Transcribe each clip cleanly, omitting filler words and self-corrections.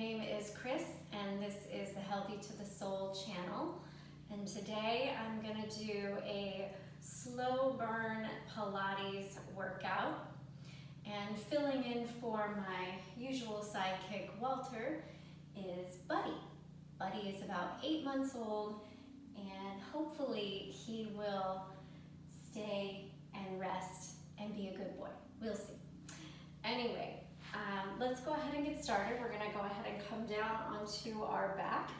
name is Chris, and this is the Healthy to the Soul channel. And today I'm going to do a slow burn Pilates workout. And filling in for my usual sidekick, Walter, is Buddy. Buddy is about 8 months old, and hopefully he will stay and rest and be a good boy. We'll see. Anyway, let's go ahead and get started. We're going to go ahead and come down onto our back.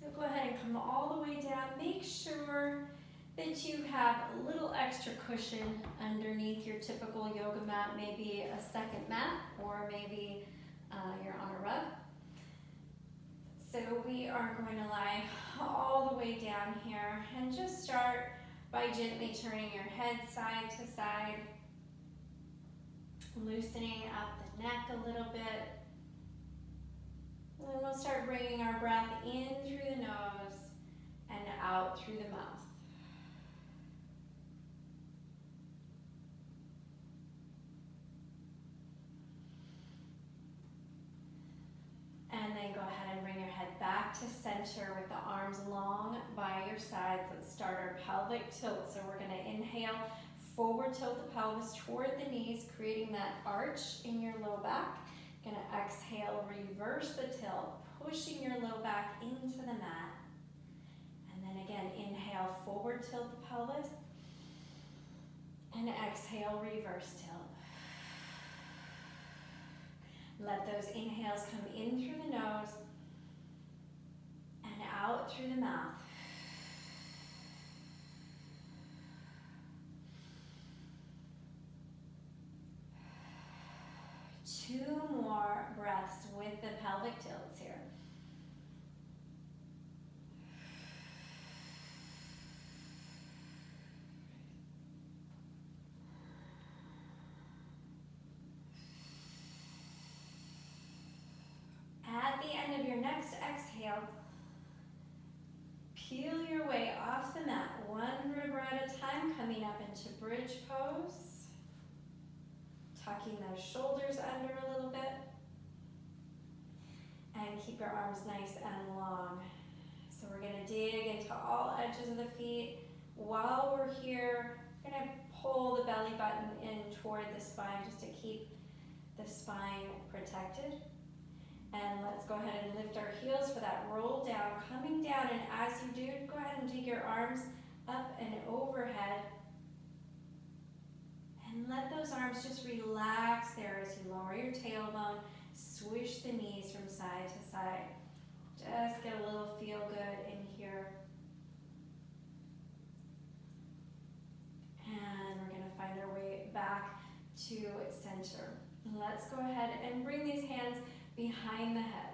So go ahead and come all the way down. Make sure that you have a little extra cushion underneath your typical yoga mat, maybe a second mat, or maybe you're on a rug. So we are going to lie all the way down here and just start by gently turning your head side to side, loosening up the neck a little bit. And then we'll start bringing our breath in through the nose and out through the mouth. And then go ahead and bring your head back to center with the arms long by your sides. Let's start our pelvic tilt. So we're going to inhale, forward tilt the pelvis toward the knees, creating that arch in your low back. Going to exhale, reverse the tilt, pushing your low back into the mat. And then again, inhale, forward tilt the pelvis. And exhale, reverse tilt. Let those inhales come in through the nose and out through the mouth. Two more breaths with the pelvic tilts here. At the end of your next exhale, peel your way off the mat, one vertebra at a time, coming up into bridge pose. Tucking those shoulders under a little bit. And keep your arms nice and long. So we're going to dig into all edges of the feet. While we're here, we're going to pull the belly button in toward the spine just to keep the spine protected. And let's go ahead and lift our heels for that roll down, coming down. And as you do, go ahead and dig your arms up and overhead. And let those arms just relax there as you lower your tailbone, swish the knees from side to side. Just get a little feel good in here. And we're going to find our way back to center. Let's go ahead and bring these hands behind the head.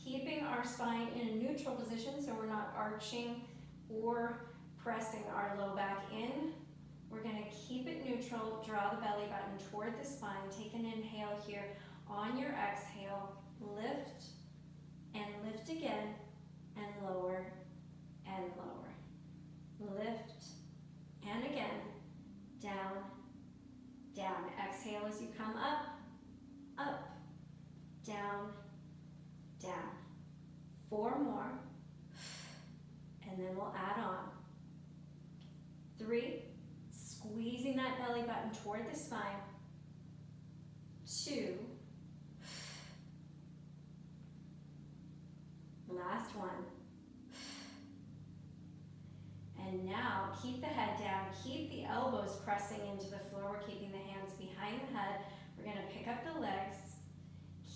Keeping our spine in a neutral position so we're not arching or pressing our low back in. We're going to keep it neutral, draw the belly button toward the spine. Take an inhale here. On your exhale, lift and lift again, and lower and lower. Lift and again, down, down. Exhale as you come up, up, down, down. 4 more, and then we'll add on. 3, squeezing that belly button toward the spine. 2. Last one. And now keep the head down, keep the elbows pressing into the floor. We're keeping the hands behind the head. We're going to pick up the legs.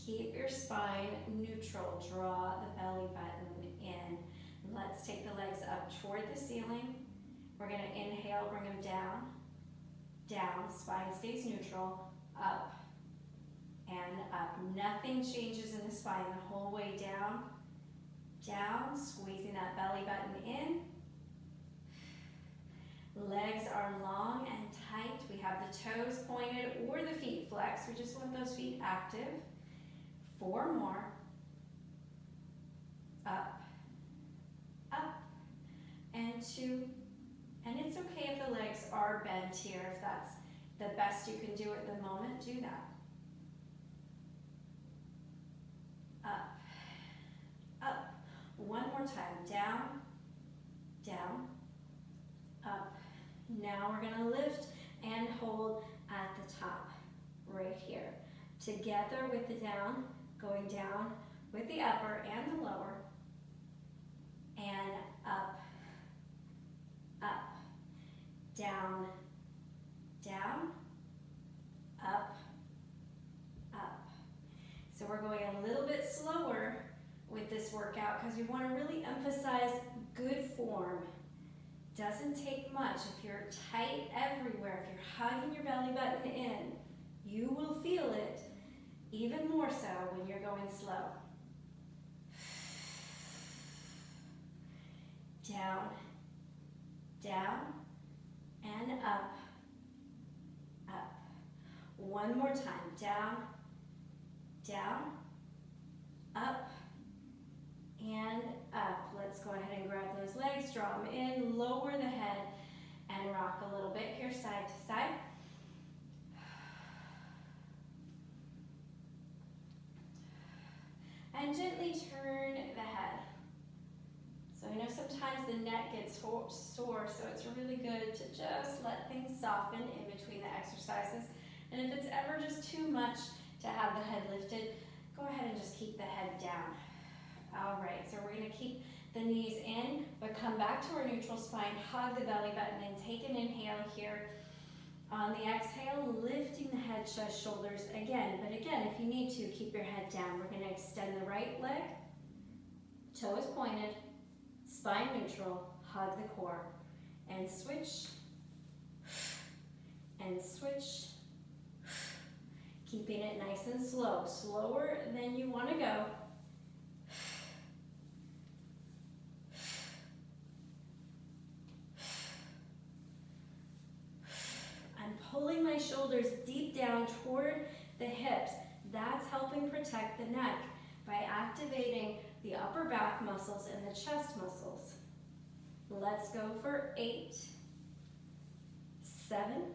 Keep your spine neutral. Draw the belly button in. And let's take the legs up toward the ceiling. We're going to inhale, bring them down, down, spine stays neutral, up, and up. Nothing changes in the spine the whole way down, down, squeezing that belly button in. Legs are long and tight. We have the toes pointed or the feet flexed. We just want those feet active. 4 more. Up, up, and 2. And it's okay if the legs are bent here. If that's the best you can do at the moment, do that. Now we're gonna lift and hold at the top, right here. Together with the down, going down with the upper and the lower, and up, up, down, down, up, up. So we're going a little bit slower with this workout because we want to really emphasize good form. Doesn't take much. If you're tight everywhere, if you're hugging your belly button in, you will feel it even more so when you're going slow. Down, down, and up, up. One more time. Down, down, up, and up. Let's go ahead and grab those legs, draw them in, lower the head, and rock a little bit here, side to side. And gently turn the head. So I know sometimes the neck gets sore, so it's really good to just let things soften in between the exercises. And if it's ever just too much to have the head lifted, go ahead and just keep the head down. All right, so we're gonna keep the knees in, but come back to our neutral spine, hug the belly button, and take an inhale here. On the exhale, lifting the head, chest, shoulders again. But again, if you need to, keep your head down. We're gonna extend the right leg, toe is pointed, spine neutral, hug the core, and switch, and switch. Keeping it nice and slow, slower than you want to go. I'm pulling my shoulders deep down toward the hips. That's helping protect the neck by activating the upper back muscles and the chest muscles. Let's go for 8, 7,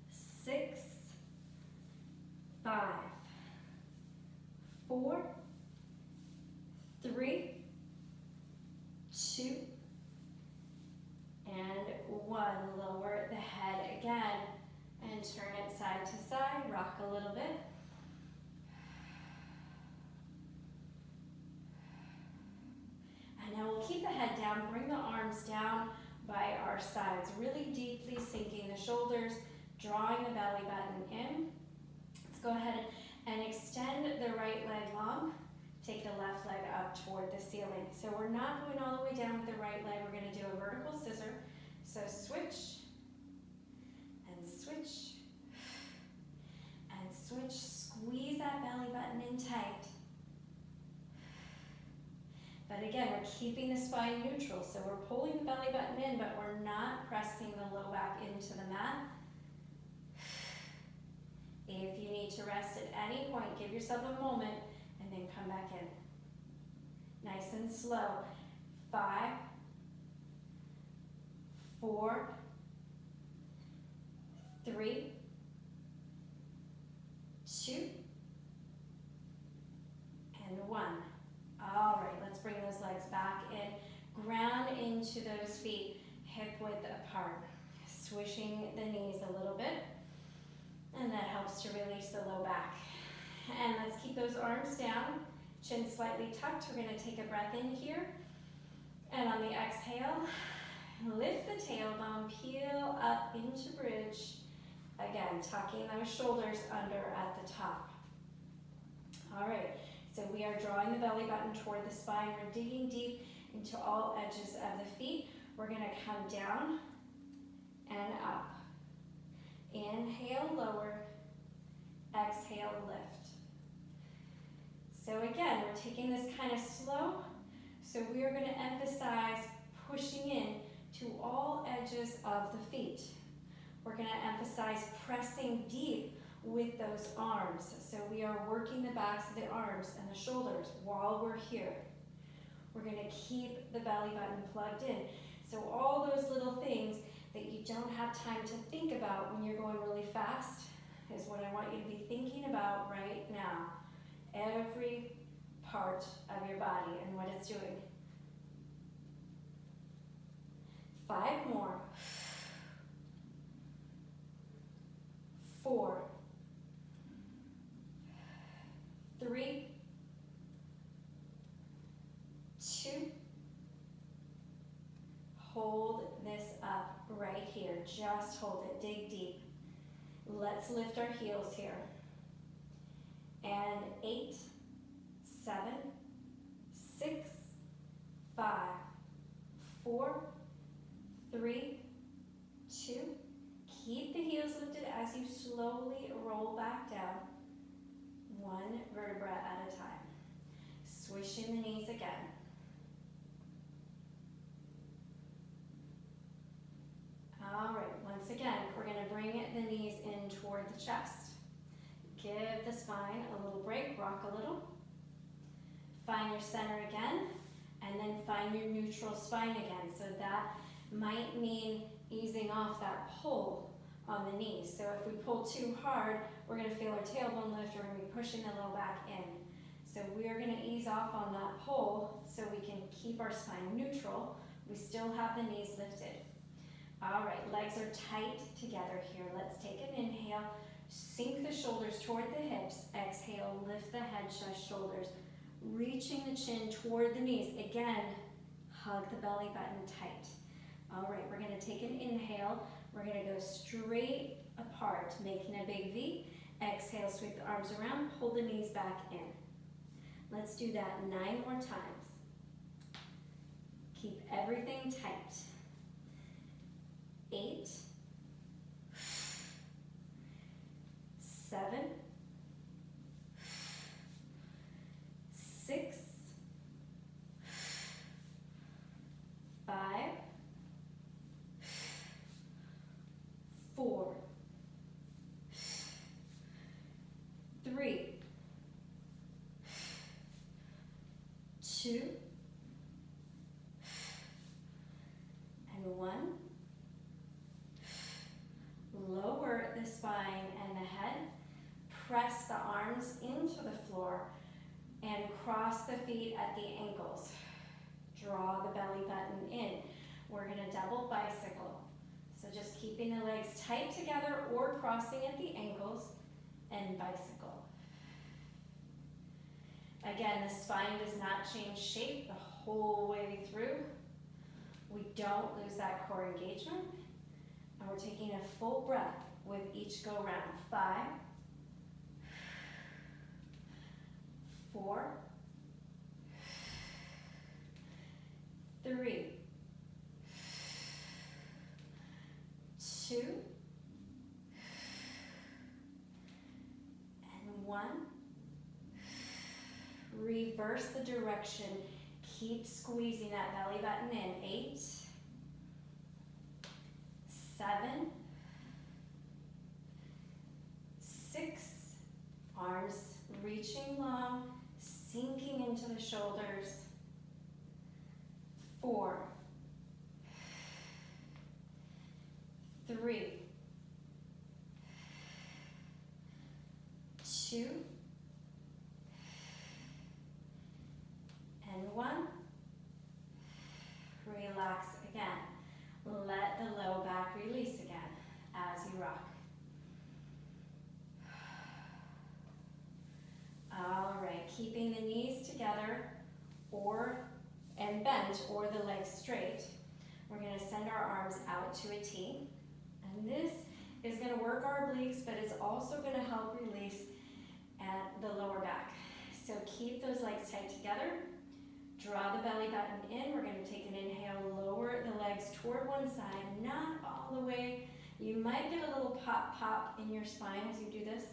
6, 5, 4, 3, 2, and 1. Lower the head again and turn it side to side. Rock a little bit. And now we'll keep the head down, bring the arms down by our sides, really deeply sinking the shoulders, drawing the belly button in. Let's go ahead and extend the right leg long. Take the left leg up toward the ceiling. So we're not going all the way down with the right leg. We're going to do a vertical scissor. So switch, and switch, and switch. Squeeze that belly button in tight. But again, we're keeping the spine neutral. So we're pulling the belly button in, but we're not pressing the low back into the mat. If you need to rest at any point, give yourself a moment and then come back in. Nice and slow. 5, 4, 3, 2, and 1. All right, let's bring those legs back in. Ground into those feet, hip width apart. Swishing the knees a little bit. And that helps to release the low back. And let's keep those arms down, chin slightly tucked. We're going to take a breath in here. And on the exhale, lift the tailbone, peel up into bridge. Again, tucking those shoulders under at the top. All right, so we are drawing the belly button toward the spine. We're digging deep into all edges of the feet. We're going to come down and up. Inhale, lower. Exhale, lift. So again, we're taking this kind of slow. So we are going to emphasize pushing in to all edges of the feet. We're going to emphasize pressing deep with those arms. So we are working the backs of the arms and the shoulders while we're here. We're going to keep the belly button plugged in. So all those little things that you don't have time to think about when you're going really fast is what I want you to be thinking about right now. Every part of your body and what it's doing. 5 more. 4, 3, 2, hold this up right here. Just hold it, dig deep. Let's lift our heels here. And 8, 7, 6, 5, 4, 3, 2. Keep the heels lifted as you slowly roll back down, one vertebra at a time. Swishing the knees again. All right, once again, we're going to bring the knees in toward the chest. Give the spine a little break, rock a little. Find your center again, and then find your neutral spine again. So that might mean easing off that pull on the knees. So if we pull too hard, we're going to feel our tailbone lift, we're going to be pushing the low back in. So we are going to ease off on that pull so we can keep our spine neutral. We still have the knees lifted. All right, legs are tight together here. Let's take an inhale, sink the shoulders toward the hips. Exhale, lift the head, shoulders, reaching the chin toward the knees. Again, hug the belly button tight. All right, we're going to take an inhale. We're going to go straight apart, making a big V. Exhale, sweep the arms around, pull the knees back in. Let's do that 9 more times. Keep everything tight. 8, 7, 6, 5, 4, 3, 2, and 1. Lower the spine and the head. Press the arms into the floor and cross the feet at the ankles. Draw the belly button in. We're going to double bicycle. So just keeping the legs tight together or crossing at the ankles and bicycle. Again, the spine does not change shape the whole way through. We don't lose that core engagement. And we're taking a full breath with each go round. 5, 4, 3, 2, and 1. Reverse the direction. Keep squeezing that belly button in. 8, 7, 6, arms reaching long, sinking into the shoulders. 4, 3, 2, and 1. Relax again. Let the low back release again as you rock. All right, keeping the knees together and bent or the legs straight. We're going to send our arms out to a T. And this is going to work our obliques, but it's also going to help release at the lower back. So keep those legs tight together. Draw the belly button in. We're going to take an inhale, lower the legs toward one side, not all the way. You might get a little pop in your spine as you do this.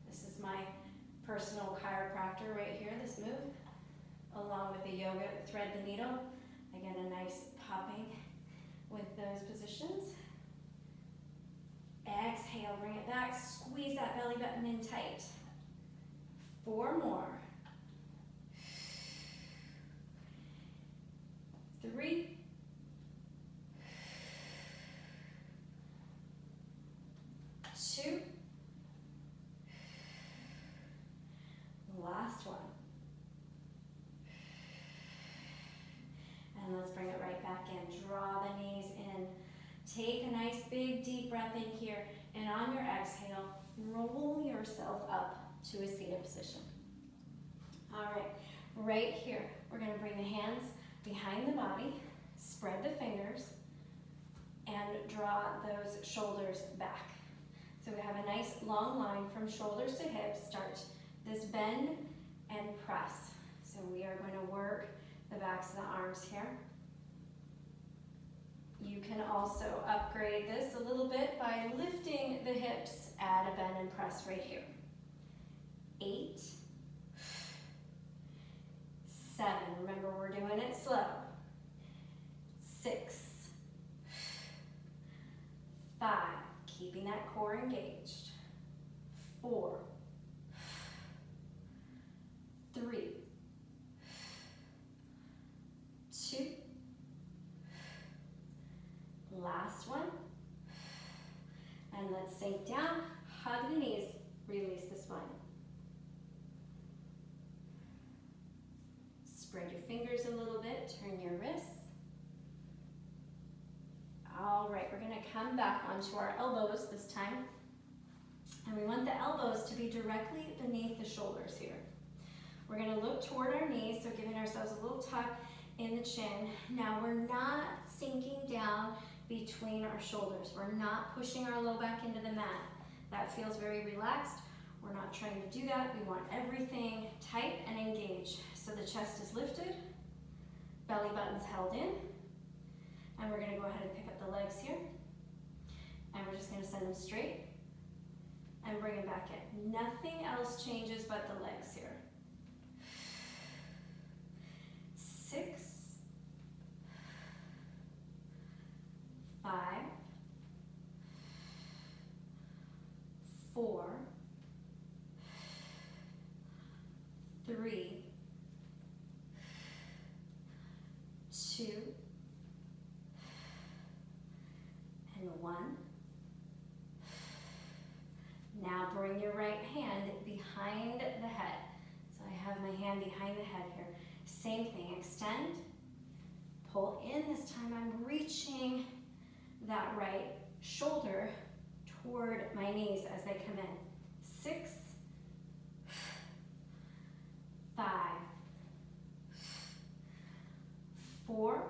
This is my personal chiropractor right here, this move. Along with the yoga, thread the needle. I get a nice popping with those positions. Exhale, bring it back. Squeeze that belly button in tight. 4 more. 3, 2, last one. And let's bring it right back in. Draw the knees in. Take a nice big deep breath in here. And on your exhale, roll yourself up to a seated position. All right, right here, we're gonna bring the hands behind the body, spread the fingers, and draw those shoulders back. So we have a nice long line from shoulders to hips. Start this bend and press. So we are going to work the backs of the arms here. You can also upgrade this a little bit by lifting the hips, add a bend and press right here. 8, 7, remember we're doing it slow. 6, 5, keeping that core engaged. 4, 3, 2, last one, and let's sink down, hug the knees, release the spine. Spread your fingers a little bit, turn your wrists. All right, we're gonna come back onto our elbows this time, and we want the elbows to be directly beneath the shoulders here. We're gonna look toward our knees, so giving ourselves a little tuck in the chin. Now we're not sinking down between our shoulders. We're not pushing our low back into the mat. That feels very relaxed. We're not trying to do that. We want everything tight and engaged. So the chest is lifted, belly button's held in, and we're gonna go ahead and pick up the legs here. And we're just gonna send them straight and bring them back in. Nothing else changes but the legs here. 6, 5, 4, 3, 2, and 1. Now bring your right hand behind the head. So I have my hand behind the head here. Same thing, extend, pull in. This time I'm reaching that right shoulder toward my knees as they come in. 6, 5, 4,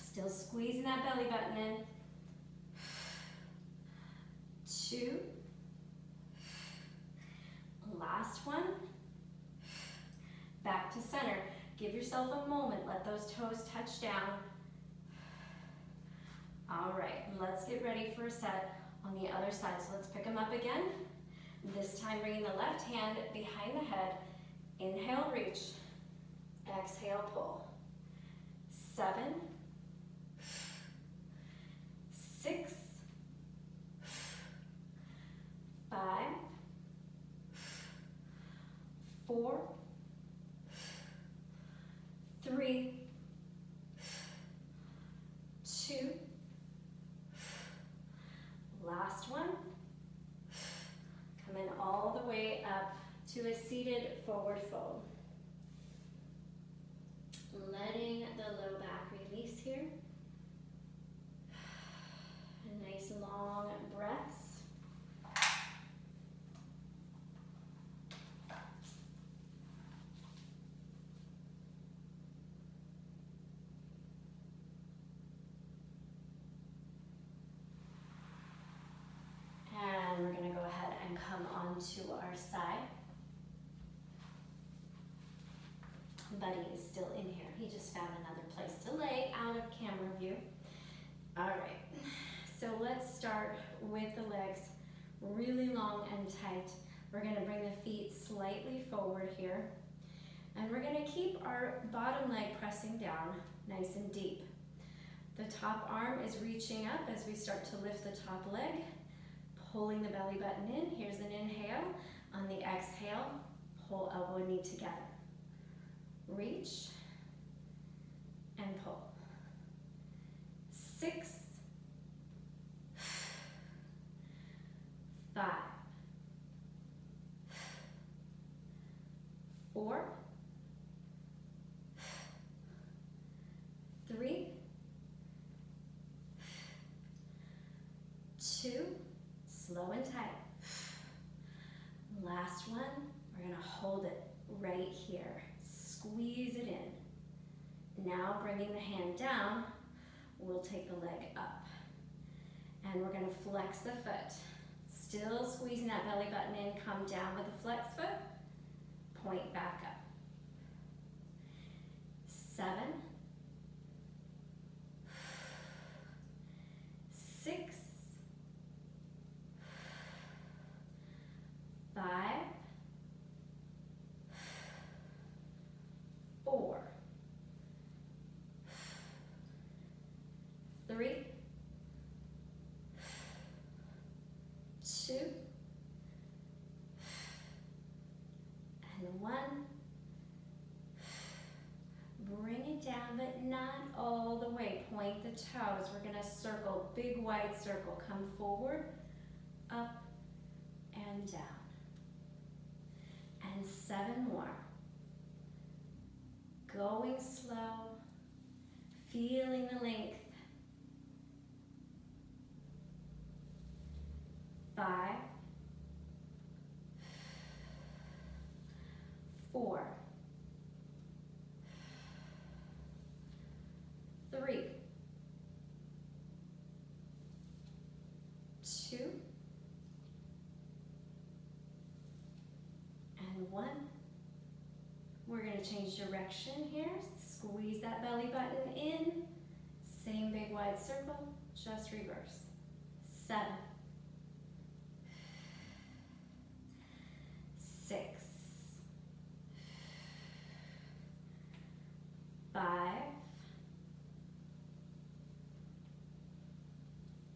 still squeezing that belly button in. 2, last one. Back to center. Give yourself a moment. Let those toes touch down. All right, let's get ready for a set on the other side. So let's pick them up again. This time bringing the left hand behind the head. Inhale, reach. Exhale, pull. 7, 6, 5, 4, 3, 2, last one. Come in all the way up to a seated forward fold. Letting the low back release here. A nice long breaths. And we're going to go ahead and come onto our side. Buddy is still in here. He just found another place to lay out of camera view. All right, so let's start with the legs really long and tight. We're going to bring the feet slightly forward here. And we're going to keep our bottom leg pressing down nice and deep. The top arm is reaching up as we start to lift the top leg, pulling the belly button in. Here's an inhale. On the exhale, pull elbow and knee together. Reach and pull. 6, 5, 4, 3, 2, Slow and tight. Last one, we're gonna hold it right here. Squeeze it in. Now bringing the hand down, we'll take the leg up. And we're gonna flex the foot. Still squeezing that belly button in, come down with the flex foot, point back up. 7, 6, 5, 4, 3, 2, and 1. Bring it down, but not all the way. Point the toes. We're going to circle, big wide circle. Come forward, up, and down. And 7 more. Going slow, feeling the length. 5, 4, 3, 2, and 1. We're going to change direction here. Squeeze that belly button in. Same big wide circle, just reverse. 7, 6, 5,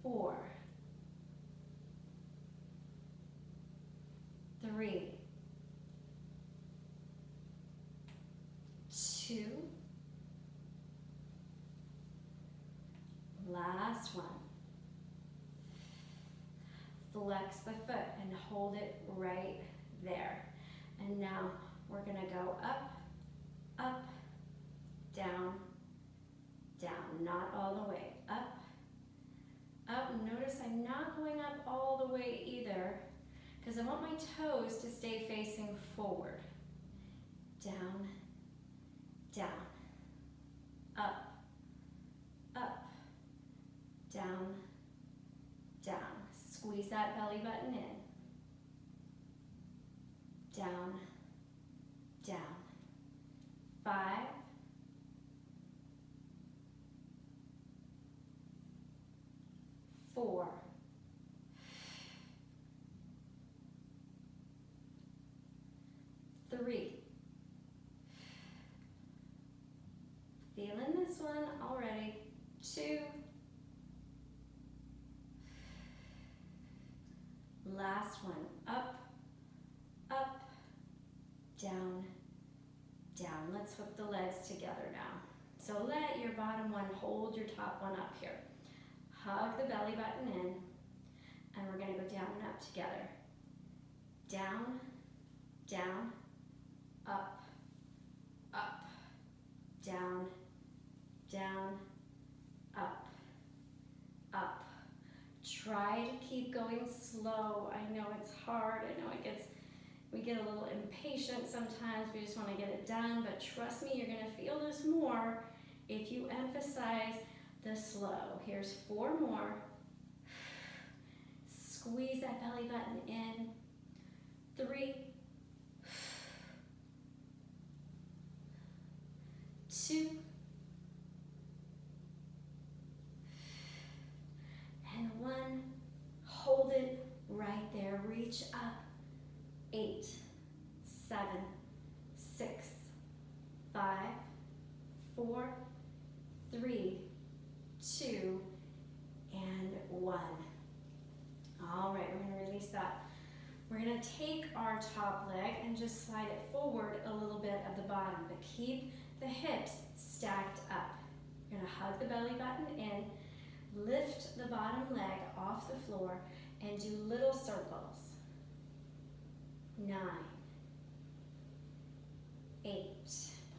4, 3, 2, last one. Flex the foot and hold it right there. And now we're going to go up, up, down, down. Not all the way. Up, up. Notice I'm not going up all the way either because I want my toes to stay facing forward. Down, down, up, up, down, down. Squeeze that belly button in. Down, down. 5, 4, 3. Feeling this one already. 2. Last one. Up, up, down, down. Let's hook the legs together now. So let your bottom one hold your top one up here. Hug the belly button in, and we're going to go down and up together. Down, down, up, up, down, down, up, up. Try to keep going slow. I know it's hard. I know we get a little impatient sometimes. We just want to get it done, but trust me, you're going to feel this more if you emphasize the slow. Here's 4 more. Squeeze that belly button in. 3, 2, and 1. Hold it right there. Reach up. 8, 7, 6, 5, 4, 3, 2, and 1. All right, we're going to release that. We're going to take our top leg and just slide it forward a little bit of the bottom, but keep the hips stacked up. You're going to hug the belly button in, lift the bottom leg off the floor, and do little circles. 9, 8,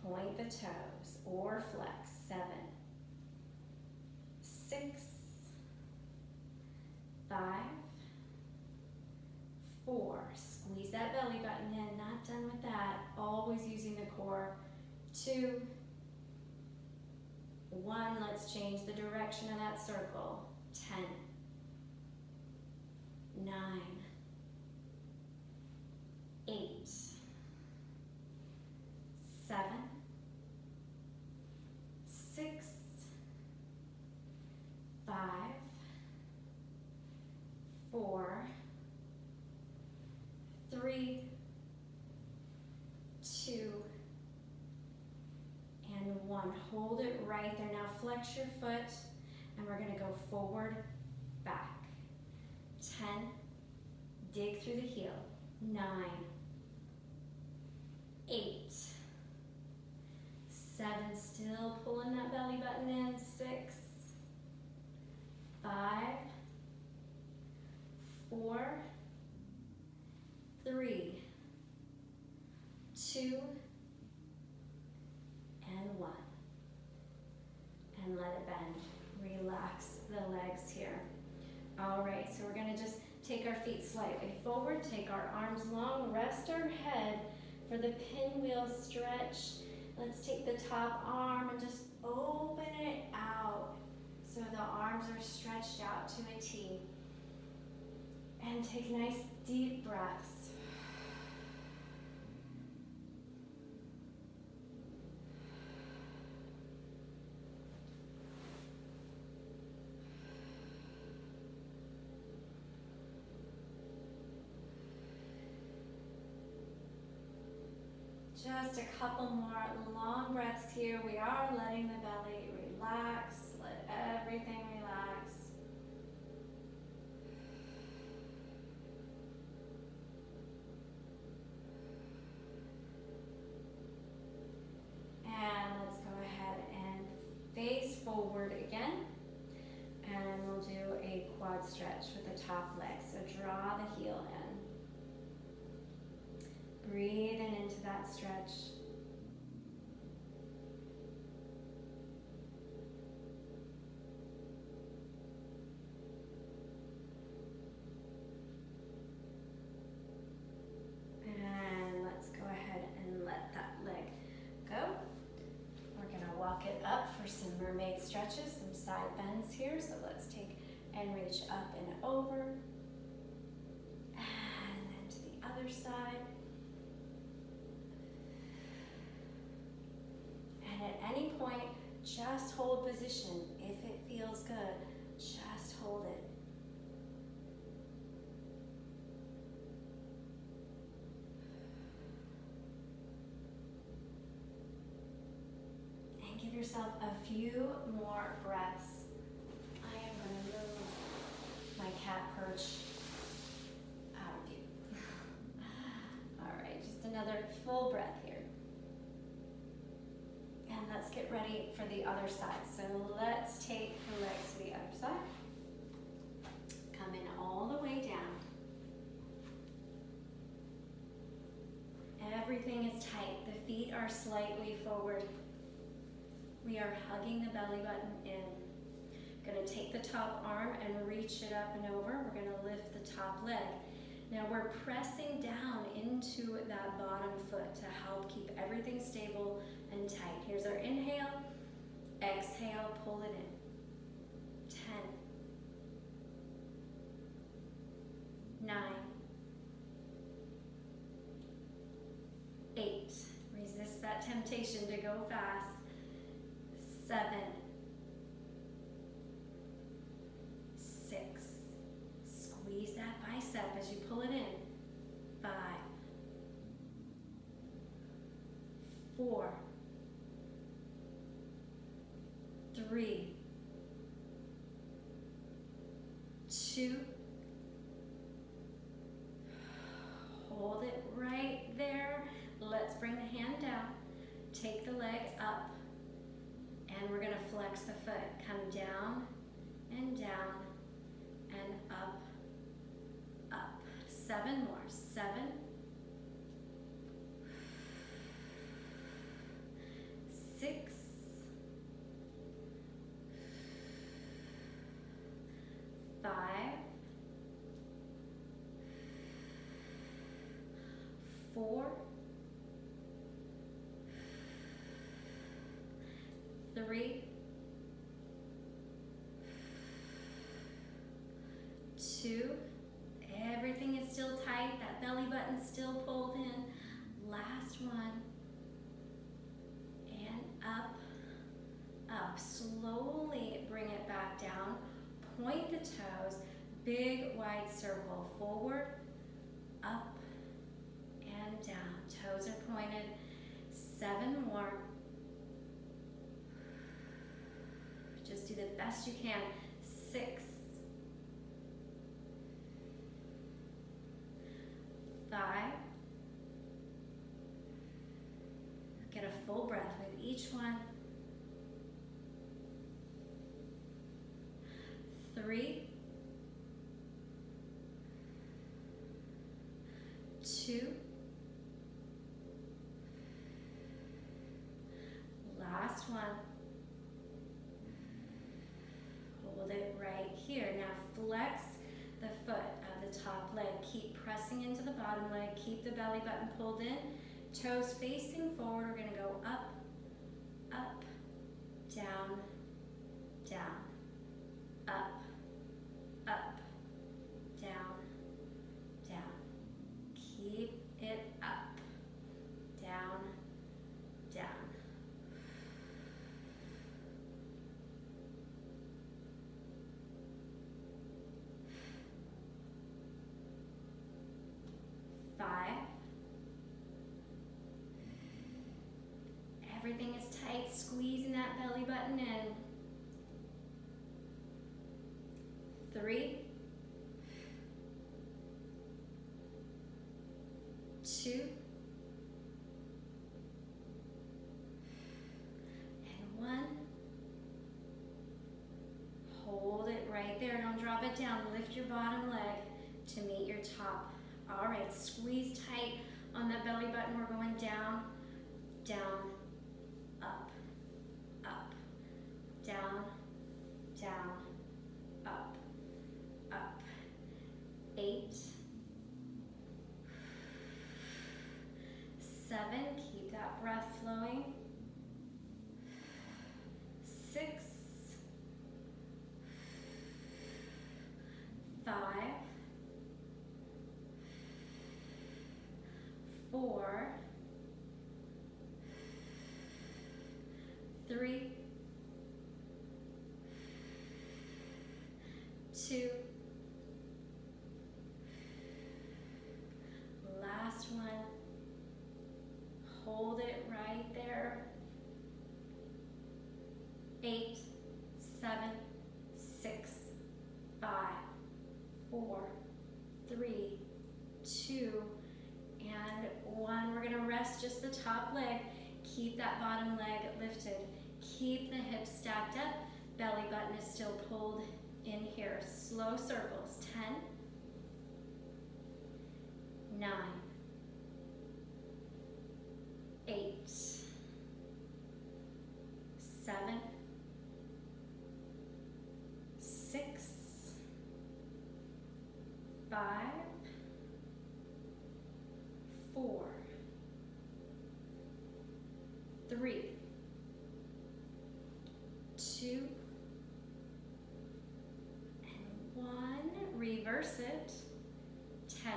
point the toes or flex. 7, 6, 5, 4, squeeze that belly button in, not done with that, always using the core. 2, 1, let's change the direction of that circle. 10, 9, 8, 7, 6, 5, 4, 3, 2, and 1. Hold it right there. Now flex your foot, and we're going to go forward, back. 10, dig through the heel. 9, 8, 7, still pulling that belly button in. 6, 5, 4, 3, 2, and 1. And let it bend. Relax the legs here. All right, so we're going to just take our feet slightly forward, take our arms long, rest our head for the pinwheel stretch. Let's take the top arm and just open it out so the arms are stretched out to a T. And take nice deep breaths. Just a couple more long breaths here. We are letting the belly relax. Let everything relax. And let's go ahead and face forward again. And we'll do a quad stretch with the top leg. So draw the heel in. Breathing into that stretch. And let's go ahead and let that leg go. We're going to walk it up for some mermaid stretches, some side bends here. So let's take and reach up and over. And then to the other side. At any point, just hold position. If it feels good, just hold it. And give yourself a few more breaths. I am going to move my cat perch out of view. All right, just another full breath here. And let's get ready for the other side. So let's take the legs to the other side. Come in all the way down. Everything is tight. The feet are slightly forward. We are hugging the belly button in. Going to take the top arm and reach it up and over. We're going to lift the top leg. Now we're pressing down into that bottom foot to help keep everything stable and tight. Here's our inhale. Exhale, pull it in. 10, 9, 8. Resist that temptation to go fast. 7, 6. Squeeze that bicep as you pull it in. 5, 4, 3, 2. Hold it right there. Let's bring the hand down. Take the leg up. And we're going to flex the foot. Come down and down and up, up. 7 more. 7, 6, 5, 4, 3, 2, everything is still tight, that belly button's still pulled in. Last one, and up, up. Slowly bring it back down, point the toes, big wide circle, forward, up, and down. Toes are pointed. 7 more. Just do the best you can. 6, 5. Get a full breath with each one. 3, 2. Last one. Hold it right here. Now flex the foot of the top leg. Keep pressing into the bottom leg. Keep the belly button pulled in. Toes facing forward. We're going to go up, up, down, down, up, up, down, down. Keep it up, down, down. Everything is tight, squeezing that belly button in. 3, 2, and 1. Hold it right there, don't drop it down. Lift your bottom leg to meet your top. All right, squeeze tight on that belly button. We're going down, down, up, up, down, down, up, up. 8, 7, keep that breath flowing. 6, 5, 4, 3, 2, last one. Hold it right there. 8, 7, 6, 5, 4, 3, 2, and 1. We're going to rest just the top leg. Keep that bottom leg lifted. Keep the hips stacked up. Belly button is still pulled in here. Slow circles. 10, 9, 8, 7, 6, 5, 4, 3, 2, and 1. Reverse it. 10,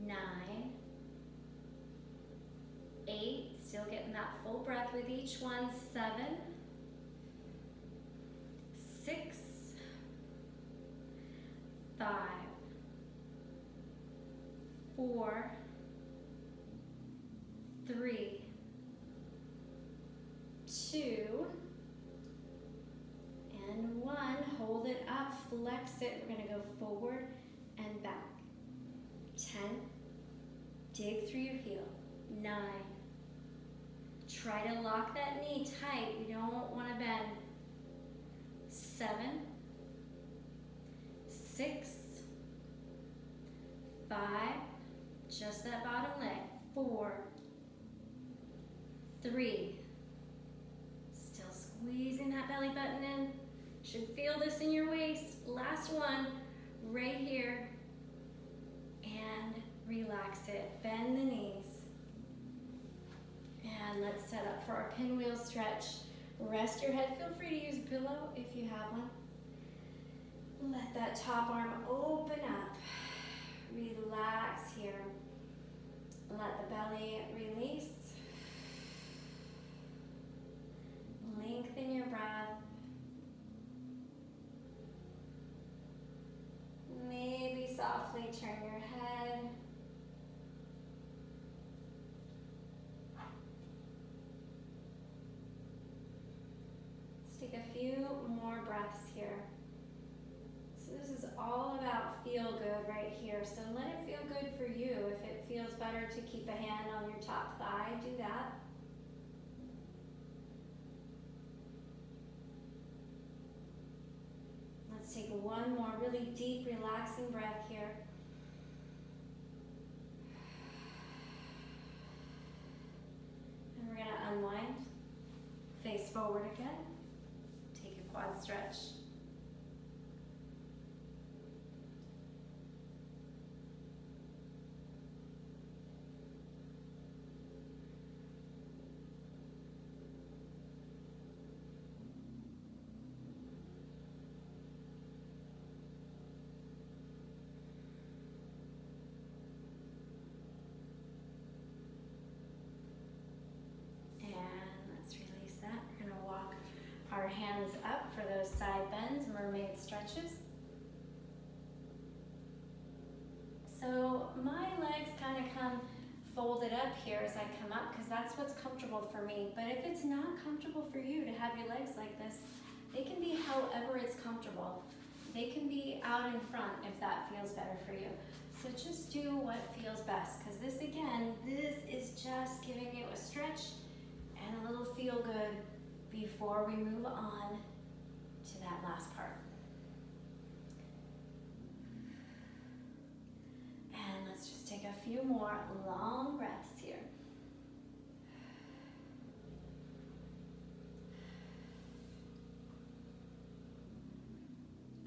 9, 8. Still getting that full breath with each one. 7, 6, 5, 4, 3, 2, and 1. Hold it up, flex it. We're going to go forward and back. 10, dig through your heel. 9, try to lock that knee tight. We don't want to bend. 7, 6, 5, just that bottom leg. 4, 3, still squeezing that belly button in. Should feel this in your waist. Last one, right here. And Relax it, bend the knees. And let's set up for our pinwheel stretch. Rest your head. Feel free to use a pillow if you have one. Let that top arm open up. Relax here. Let the belly release. Lengthen your breath. Maybe softly turn your head. Let's take a few more breaths here. So this is all about feel good right here. So let it feel good for you. If it feels better to keep a hand on your top thigh, do that. Let's take one more really deep, relaxing breath here. And we're going to unwind, face forward again, take a quad stretch. Our hands up for those side bends, mermaid stretches. So my legs kind of come folded up here as I come up because that's what's comfortable for me. But if it's not comfortable for you to have your legs like this, they can be however it's comfortable. They can be out in front if that feels better for you. So just do what feels best because this is just giving you a stretch and a little feel good before we move on to that last part. And let's just take a few more long breaths here.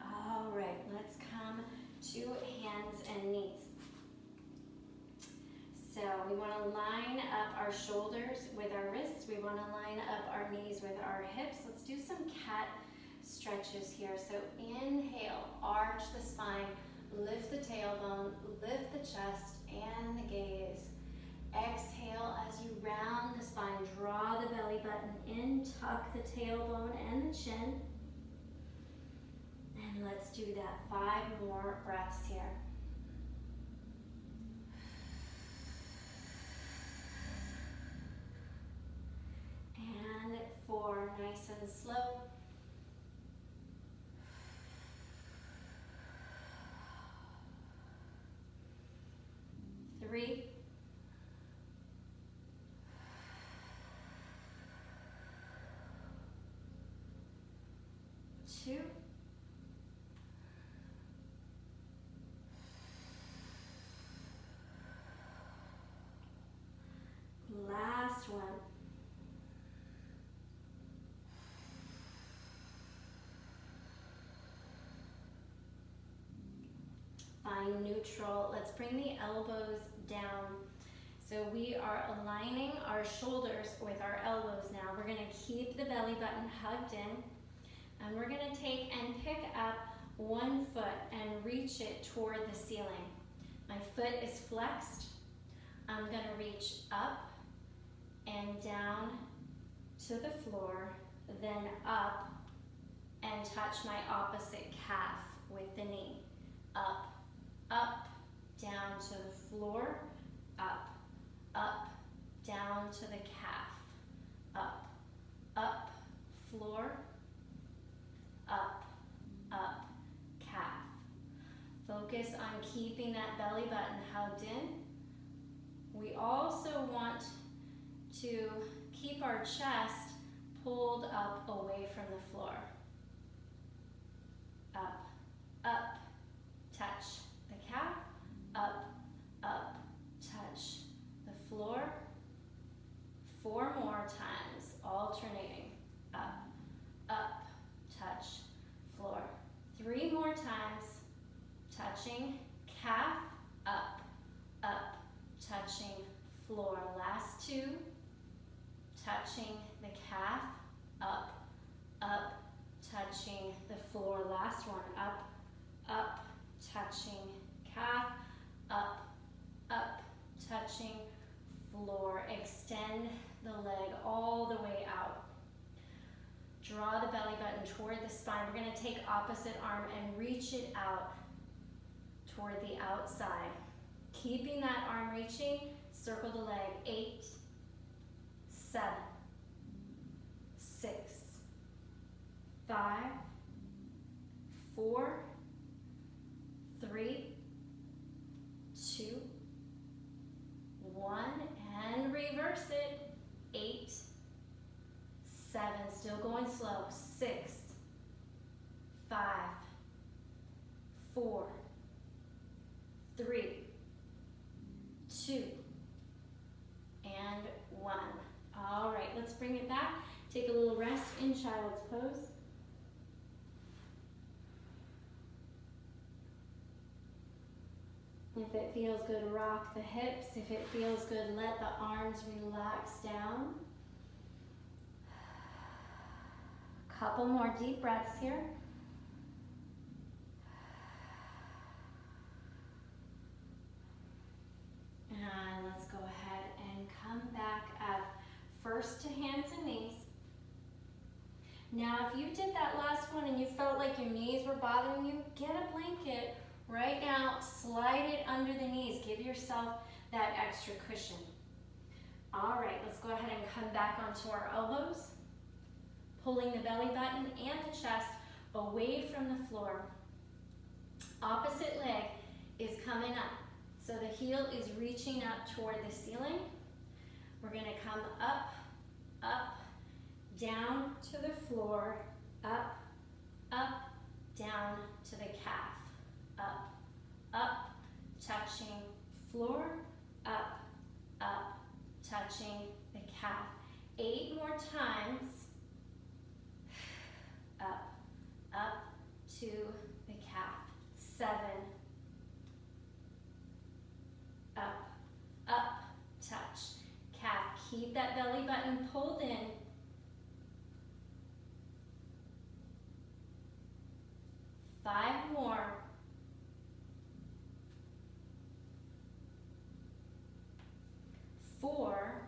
All right, let's come to hands and knees. So we want to line up our shoulders with our wrists. We want to line up our knees with our hips. Let's do some cat stretches here. So inhale, arch the spine, lift the tailbone, lift the chest and the gaze. Exhale as you round the spine, draw the belly button in, tuck the tailbone and the chin. And let's do that 5 more breaths here. And 4, nice and slow. 3. 2. Last one. Find neutral. Let's bring the elbows down. So we are aligning our shoulders with our elbows now. We're going to keep the belly button hugged in. And we're going to take and pick up one foot and reach it toward the ceiling. My foot is flexed. I'm going to reach up and down to the floor, then up and touch my opposite calf with the knee. Up, up, down to the floor, up, up, down to the calf, up, up, floor, up, up, calf. Focus on keeping that belly button hugged in. We also want to keep our chest pulled up away from the floor. Up, up, touch the calf, up, up, touch the floor. 4 more times, alternating. Up, up, touch floor. 3 more times, touching calf, up, up, touching floor. Last two, touching the calf, up, up, touching the floor. Last one, up, up, touching calf, up, up, touching floor. Extend the leg all the way out. Draw the belly button toward the spine. We're going to take opposite arm and reach it out toward the outside. Keeping that arm reaching, circle the leg. 8, 7, 6, 5, 4, 3, 2, 1, and reverse it. 8, 7, still going slow. 6, 5, 4, 3, 2, and 1. All right, let's bring it back. Take a little rest in child's pose. If it feels good, rock the hips. If it feels good, let the arms relax down. Couple more deep breaths here. And let's go ahead and come back up. First to hands and knees. Now, if you did that last one and you felt like your knees were bothering you, get a blanket right now, slide it under the knees. Give yourself that extra cushion. All right, let's go ahead and come back onto our elbows, pulling the belly button and the chest away from the floor. Opposite leg is coming up. So the heel is reaching up toward the ceiling. We're going to come up, up, down to the floor, up, up, down to the calf, up, up, touching floor, up, up, touching the calf. 8 more times. Up, up to the calf. 7, up, up, touch, calf. Keep that belly button pulled in. 5 more. 4,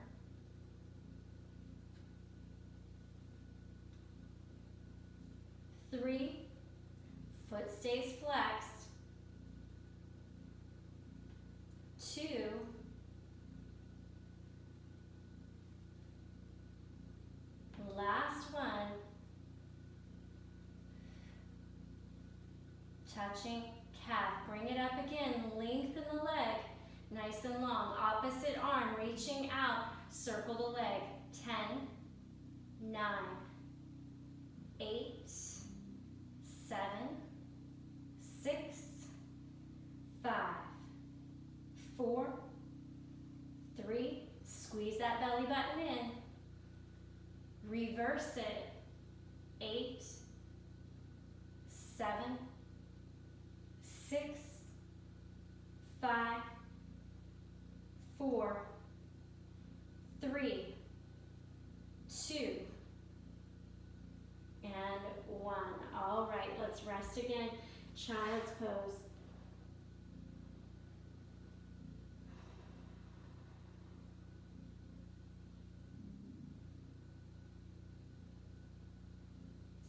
3, foot stays flexed. 2, last one, touching calf. Bring it up again, lengthen the leg, nice and long. Opposite arm reaching out, circle the leg. 10, 9, 8, 7, 6, 5, 4, 3, squeeze that belly button in. Reverse it. 8, 7, 6, 5, 4, 3, 2, and 1. All right, let's rest again. Child's pose.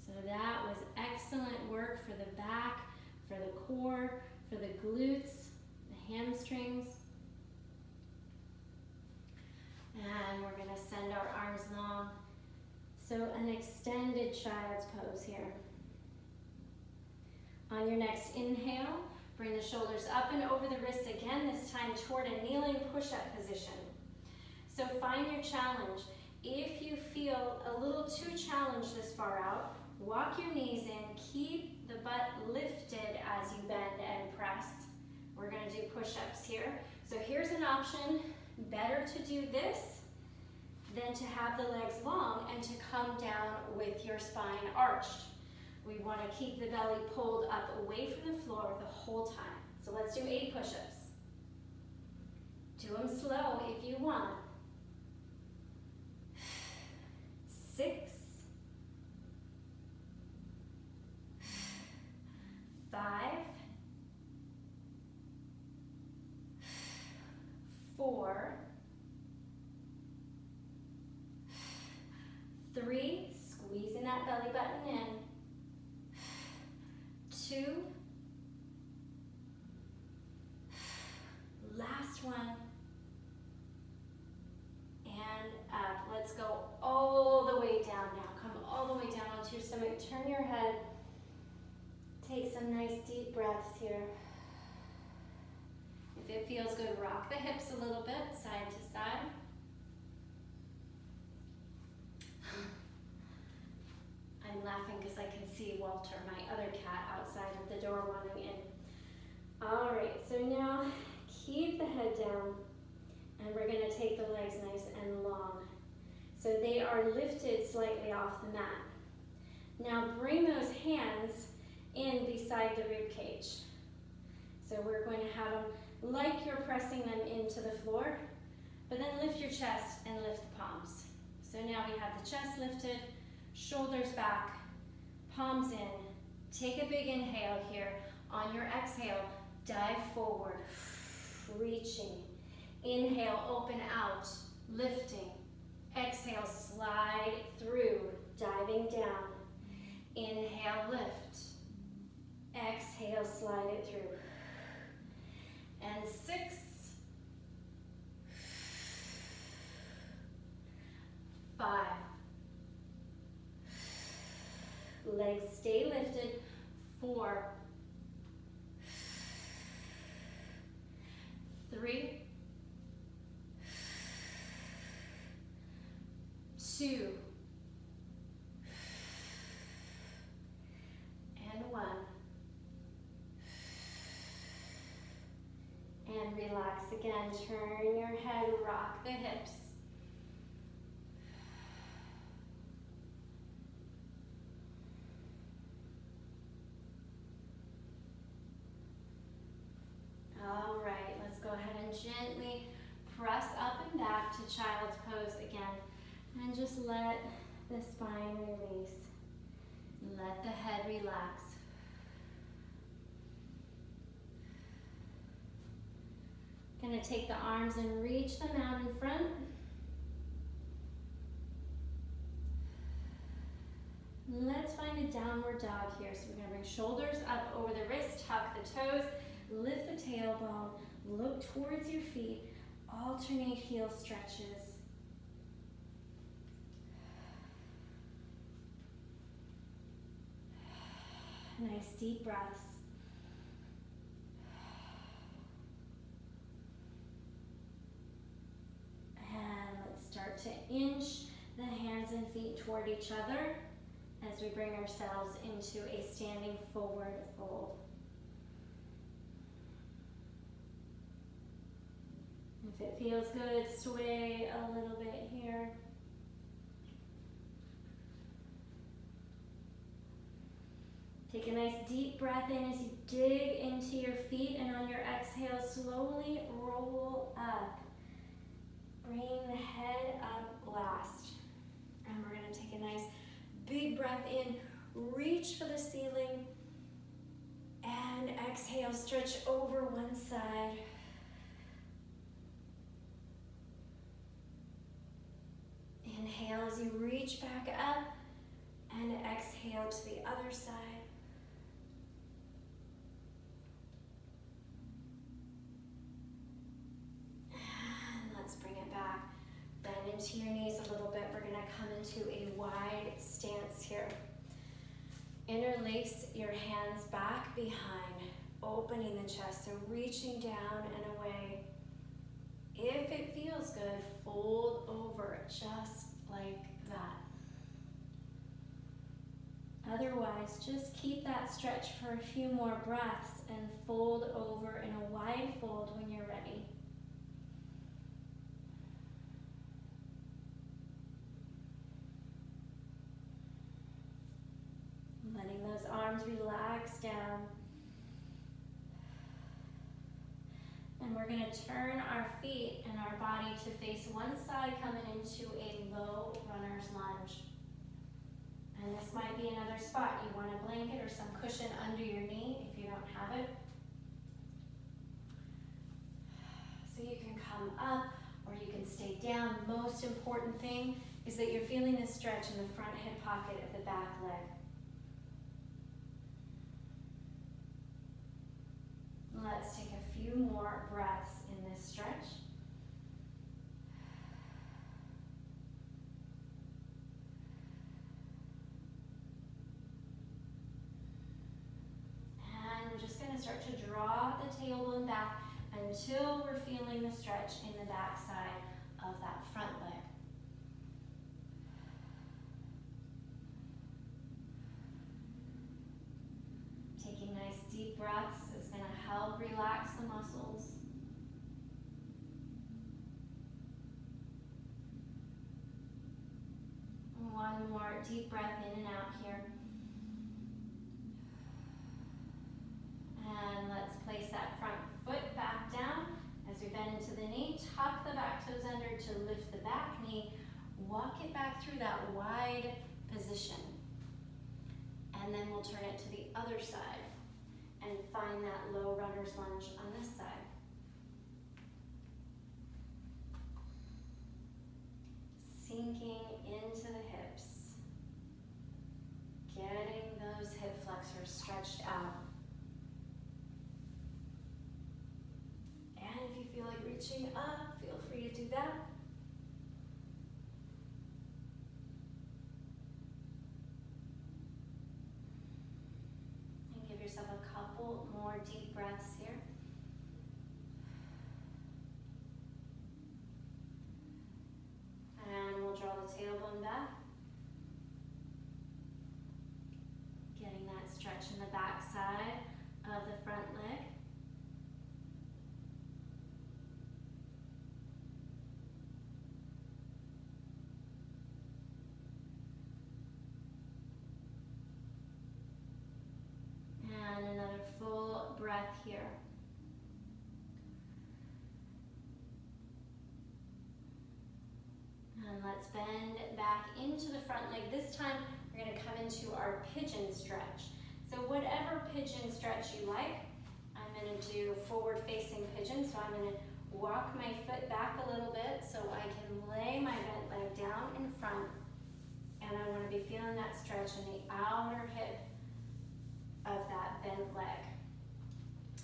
So that was excellent work for the back, for the core, for the glutes, the hamstrings. And we're going to send our arms long. So an extended child's pose here. On your next inhale, bring the shoulders up and over the wrists again, this time toward a kneeling push-up position. So find your challenge. If you feel a little too challenged this far out, walk your knees in, keep the butt lifted as you bend and press. We're going to do push-ups here. So here's an option. Better to do this than to have the legs long and to come down with your spine arched. We want to keep the belly pulled up away from the floor the whole time. So let's do 8 push-ups. Do them slow if you want. 6, 5, 4, 3, squeezing that belly button in, 2, last one, and up. Let's go all the way down now. Come all the way down onto your stomach. Turn your head. Take some nice deep breaths here. If it feels good, rock the hips a little bit, side to side. I'm laughing because I can see Walter, my other cat, outside of the door wanting in. All right, so now keep the head down, and we're going to take the legs nice and long. So they are lifted slightly off the mat. Now bring those hands in beside the rib cage. So we're going to have them like you're pressing them into the floor, but then lift your chest and lift the palms. So now we have the chest lifted, shoulders back, palms in. Take a big inhale here. On your exhale, dive forward, reaching. Inhale, open out, lifting. Exhale, slide through, diving down. Inhale, lift. Exhale, slide it through. And 6, 5. Legs stay lifted. 4, 3, 2, and 1. And relax again. Turn your head, rock the hips. All right, let's go ahead and gently press up and back to child's pose again. And just let the spine release. Let the head relax. Gonna take the arms and reach them out in front. Let's find a downward dog here. So we're gonna bring shoulders up over the wrist, tuck the toes, lift the tailbone, look towards your feet, alternate heel stretches. Nice deep breaths. And let's start to inch the hands and feet toward each other as we bring ourselves into a standing forward fold. If it feels good, sway a little bit here. Take a nice deep breath in as you dig into your feet, and on your exhale, slowly roll up. Bring the head up last. And we're going to take a nice big breath in, reach for the ceiling, and exhale, stretch over one side. Inhale as you reach back up, and exhale to the other side. And let's bring it back. Bend into your knees a little bit. We're going to come into a wide stance here. Interlace your hands back behind, opening the chest, so reaching down and away. If it feels good, fold over just like that. Otherwise, just keep that stretch for a few more breaths and fold over in a wide fold when you're ready. Letting those arms relax down. And we're going to turn our feet and our body to face one side, coming into a low runner's lunge. And this might be another spot. You want a blanket or some cushion under your knee if you don't have it. So you can come up or you can stay down. Most important thing is that you're feeling this stretch in the front hip pocket of the back leg. Let's take a few more breaths in this stretch. And we're just going to start to draw the tailbone back until we're feeling the stretch in the back side of that front leg. Taking nice deep breaths is going to help relax the muscles. One more deep breath in and out here. And let's place that front foot back down as we bend into the knee. Tuck the back toes under to lift the back knee. Walk it back through that wide position. And then we'll turn it to the other side and find that low runner's lunge on this side. Sinking into the hips. Getting those hip flexors stretched out. And if you feel like reaching up, feel free to do that. And give yourself a couple more deep breaths here. And we'll draw the tailbone back. Getting that stretch in the back side of the front leg. And another full breath here. And let's bend back into the front leg. This time we're going to come into our pigeon stretch. So whatever pigeon stretch you like, I'm going to do forward facing pigeon. So I'm going to walk my foot back a little bit so I can lay my bent leg down in front. And I want to be feeling that stretch in the outer hip of that bent leg.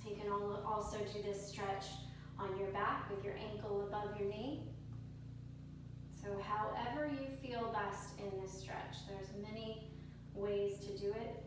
You can also do this stretch on your back with your ankle above your knee. So however you feel best in this stretch, there's many ways to do it.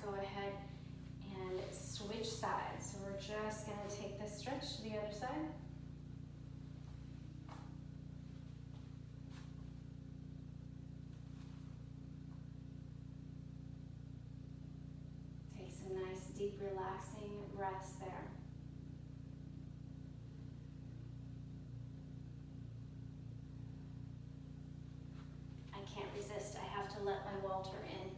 Go ahead and switch sides. So we're just going to take this stretch to the other side. Take some nice deep relaxing breaths there. I can't resist. I have to let my Walter in.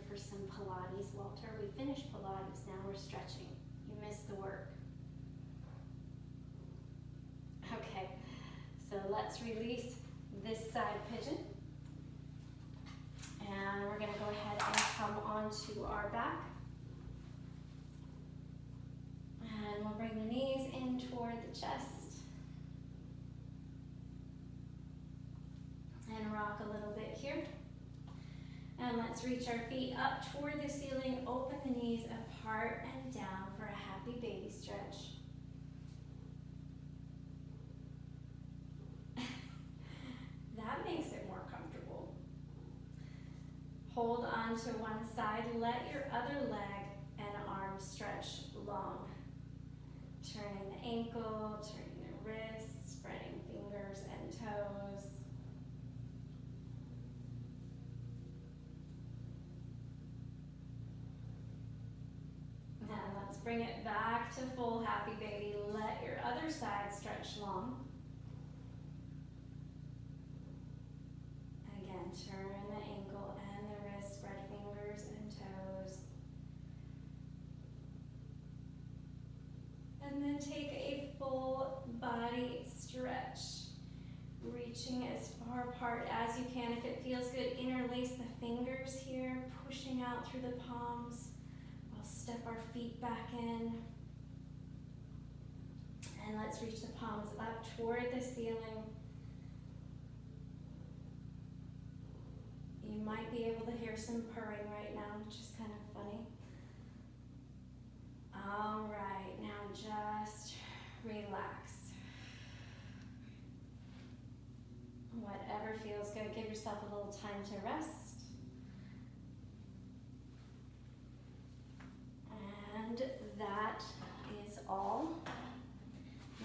For some Pilates, Walter. We finished Pilates, now we're stretching. You missed the work. Okay, so let's release this side pigeon. And we're going to go ahead and come onto our back. And we'll bring the knees in toward the chest. And rock a little bit here. And let's reach our feet up toward the ceiling, open the knees apart and down for a happy baby stretch. That makes it more comfortable. Hold on to one side. Let your other leg and arm stretch long. Turning the ankle, turning the wrist, spreading fingers and toes. And let's bring it back to full happy baby. Let your other side stretch long. Again, turn the ankle and the wrist, spread fingers and toes. And then take a full body stretch. Reaching as far apart as you can. If it feels good, interlace the fingers here, pushing out through the palms. We'll step our feet back in. And let's reach the palms up toward the ceiling. You might be able to hear some purring right now, which is kind of funny. All right, now just relax. Whatever feels good, give yourself a little time to rest. And that is all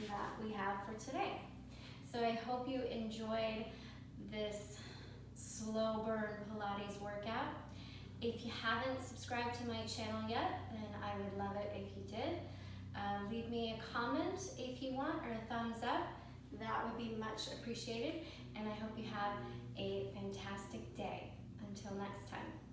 that we have for today. So I hope you enjoyed this slow burn Pilates workout. If you haven't subscribed to my channel yet, then I would love it if you did. Leave me a comment if you want, or a thumbs up. That would be much appreciated. And I hope you have a fantastic day. Until next time.